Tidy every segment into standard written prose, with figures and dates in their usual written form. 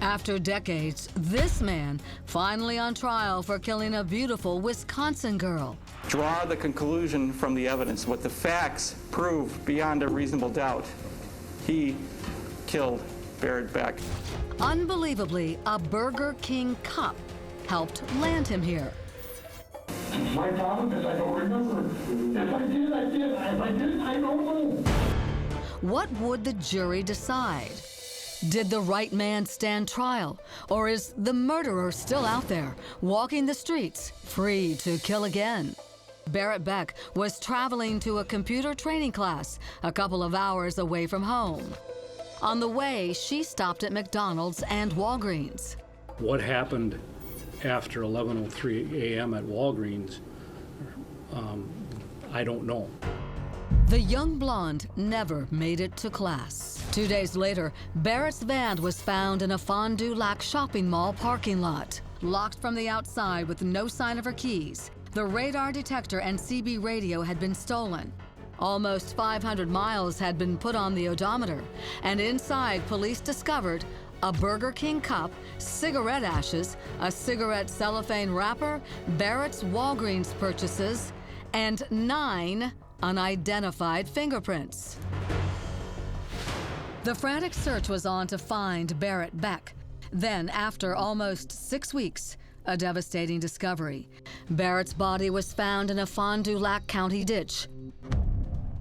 After decades, this man finally on trial for killing a beautiful Wisconsin girl. Draw the conclusion from the evidence. What the facts prove beyond a reasonable doubt. He killed Berit Beck. Unbelievably, a Burger King cop helped land him here. My problem is I don't remember. If I did, I did. If I didn't, I don't know. What would the jury decide? Did the right man stand trial? Or is the murderer still out there, walking the streets, free to kill again? Berit Beck was traveling to a computer training class a couple of hours away from home. On the way, she stopped at McDonald's and Walgreens. What happened after 11:03 a.m. at Walgreens, I don't know. The young blonde never made it to class. 2 days later, Berit's van was found in a Fond du Lac shopping mall parking lot. Locked from the outside with no sign of her keys, the radar detector and CB radio had been stolen. Almost 500 miles had been put on the odometer, and inside police discovered a Burger King cup, cigarette ashes, a cigarette cellophane wrapper, Berit's Walgreens purchases, and 9 unidentified fingerprints. The frantic search was on to find Berit Beck. Then, after almost 6 weeks, a devastating discovery. Berit's body was found in a Fond du Lac County ditch.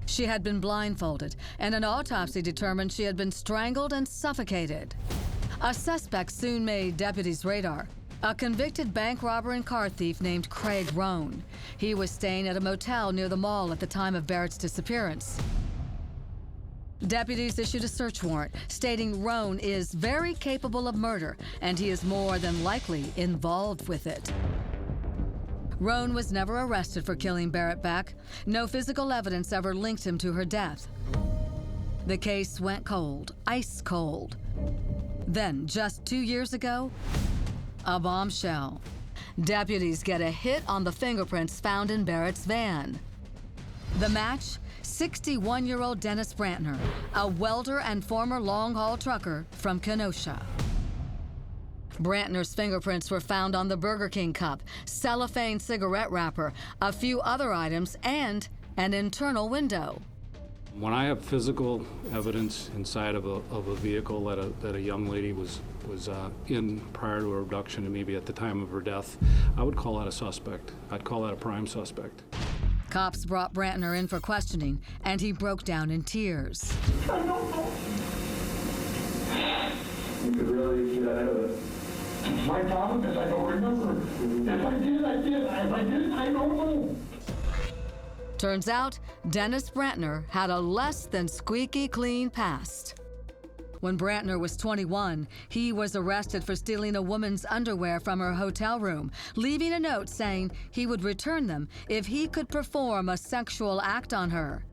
She had been blindfolded, and an autopsy determined she had been strangled and suffocated. A suspect soon made deputies' radar. A convicted bank robber and car thief named Craig Roan. He was staying at a motel near the mall at the time of Berit's disappearance. Deputies issued a search warrant stating Roan is very capable of murder and he is more than likely involved with it. Roan was never arrested for killing Berit Beck. No physical evidence ever linked him to her death. The case went cold, ice cold. Then, just 2 years ago, a bombshell. Deputies get a hit on the fingerprints found in Berit's van. The match? 61-year-old Dennis Brantner, a welder and former long-haul trucker from Kenosha. Brantner's fingerprints were found on the Burger King cup, cellophane cigarette wrapper, a few other items, and an internal window. When I have physical evidence inside of a vehicle that a young lady was in prior to her abduction and maybe at the time of her death, I would call that a suspect. I'd call that a prime suspect. Cops brought Brantner in for questioning, and he broke down in tears. I don't know. You could really get out of it. My problem is I don't remember. If I did, I did. If I didn't, I don't know. Turns out, Dennis Brantner had a less than squeaky clean past. When Brantner was 21, he was arrested for stealing a woman's underwear from her hotel room, leaving a note saying he would return them if he could perform a sexual act on her.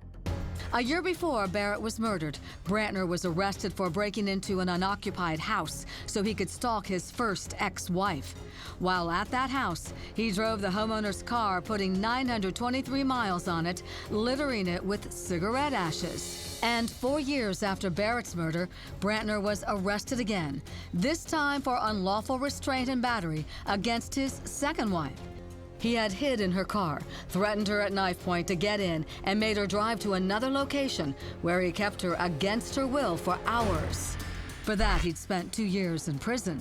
A year before Berit was murdered, Brantner was arrested for breaking into an unoccupied house so he could stalk his first ex-wife. While at that house, he drove the homeowner's car, putting 923 miles on it, littering it with cigarette ashes. And 4 years after Berit's murder, Brantner was arrested again, this time for unlawful restraint and battery against his second wife. He had hid in her car, threatened her at knife point to get in, and made her drive to another location where he kept her against her will for hours. For that, he'd spent 2 years in prison.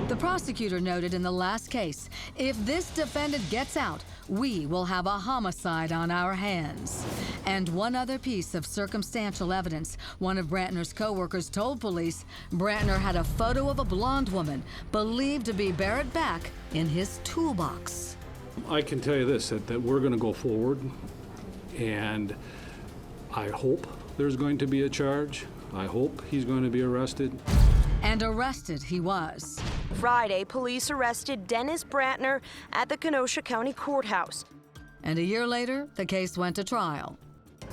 The prosecutor noted in the last case, if this defendant gets out, we will have a homicide on our hands. And one other piece of circumstantial evidence, one of Brantner's co-workers told police Brantner had a photo of a blonde woman, believed to be Berit Beck, in his toolbox. I can tell you this, that we're going to go forward, and I hope there's going to be a charge. I hope he's going to be arrested. And arrested he was. Friday, police arrested Dennis Brantner at the Kenosha County Courthouse. And a year later, the case went to trial.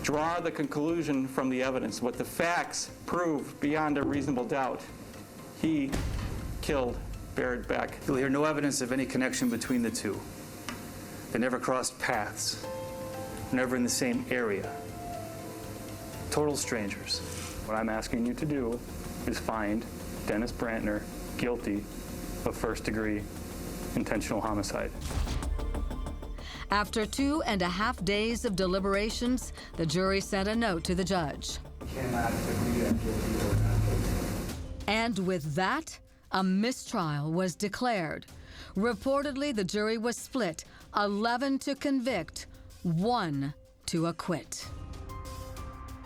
Draw the conclusion from the evidence. What the facts prove beyond a reasonable doubt. He killed Berit Beck. You'll hear no evidence of any connection between the two. They never crossed paths, never in the same area. Total strangers. What I'm asking you to do is find Dennis Brantner guilty of first-degree intentional homicide. After 2.5 days of deliberations, the jury sent a note to the judge. Cannot agree that guilty or not guilty. And with that, a mistrial was declared. Reportedly, the jury was split, 11 to convict, 1 to acquit.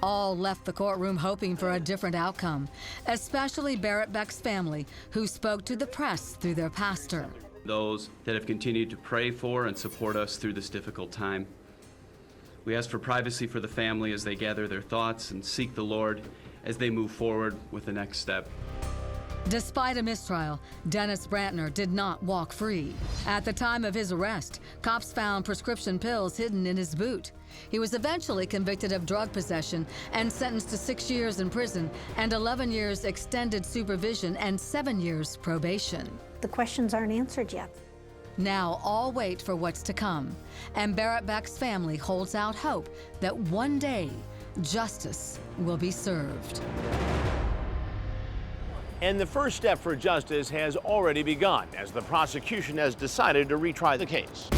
All left the courtroom hoping for a different outcome, especially Berit Beck's family, who spoke to the press through their pastor. Those that have continued to pray for and support us through this difficult time. We ask for privacy for the family as they gather their thoughts and seek the Lord as they move forward with the next step. Despite a mistrial, Dennis Brantner did not walk free. At the time of his arrest, cops found prescription pills hidden in his boot. He was eventually convicted of drug possession and sentenced to 6 years in prison and 11 years extended supervision and 7 years probation. The questions aren't answered yet. Now all wait for what's to come, and Berit Beck's family holds out hope that one day justice will be served. And the first step for justice has already begun as the prosecution has decided to retry the case.